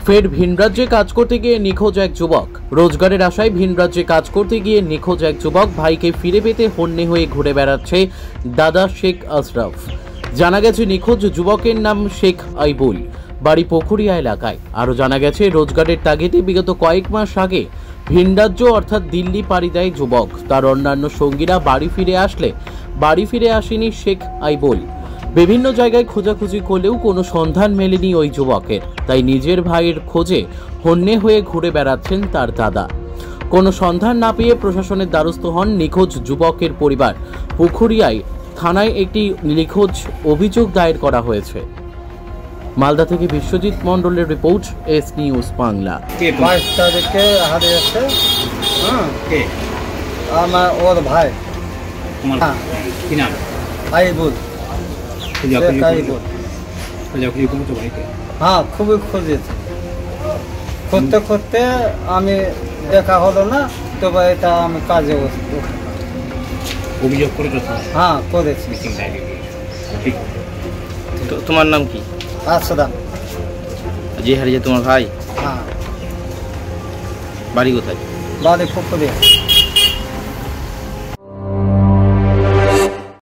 ফের ভিন রাজ্যে কাজ করতে গিয়ে নিখোঁজ এক যুবক। রোজগারের আশায় ভিন রাজ্যে কাজ করতে গিয়ে নিখোঁজ এক যুবক ভাইকে ফিরে পেতে হন্যে হয়ে ঘুরে বেড়াচ্ছে দাদা শেখ আশরাফ। জানা গেছে নিখোঁজ যুবকের নাম শেখ আইবুল, বাড়ি পুকুরিয়া এলাকায়। আরও জানা গেছে রোজগারের তাগিদে বিগত কয়েক মাস আগে ভিন রাজ্য অর্থাৎ দিল্লি পাড়ি দেয় যুবক। তার অন্যান্য সঙ্গীরা বাড়ি ফিরে আসেনি শেখ আইবুল। বিভিন্ন জায়গায় খোঁজাখুঁজি করলেও কোনো সন্ধান মেলেনি ওই যুবকের। তাই নিজের ভাইয়ের খোঁজে হন্যে হয়ে ঘুরে বেড়াচ্ছেন তার দাদা। কোনো সন্ধান না পেয়ে প্রশাসনের দ্বারস্থ হন নিখোঁজ যুবকের পরিবার। পুকুরিয়ায় থানায় একটি নিখোঁজ অভিযোগ দায়ের করা হয়েছে। মালদা থেকে বিশ্বজিৎ মণ্ডলের রিপোর্ট, এস নিউজ বাংলা। 22 তারিখে হারিয়েছে। আমার ওর ভাই আইবুল। হ্যাঁ, খুবই খুঁজেছে। খুঁজতে খুঁজতে আমি দেখা হলো না, তবে এটা আমি কাজে অভিযোগ করেছো? হ্যাঁ, করেছি। তোমার নাম কি? আশরাফ। যে হারিয়েছে তোমার ভাই? হ্যাঁ। বাড়ি কোথায়? বাড়ি পুকুরিয়া।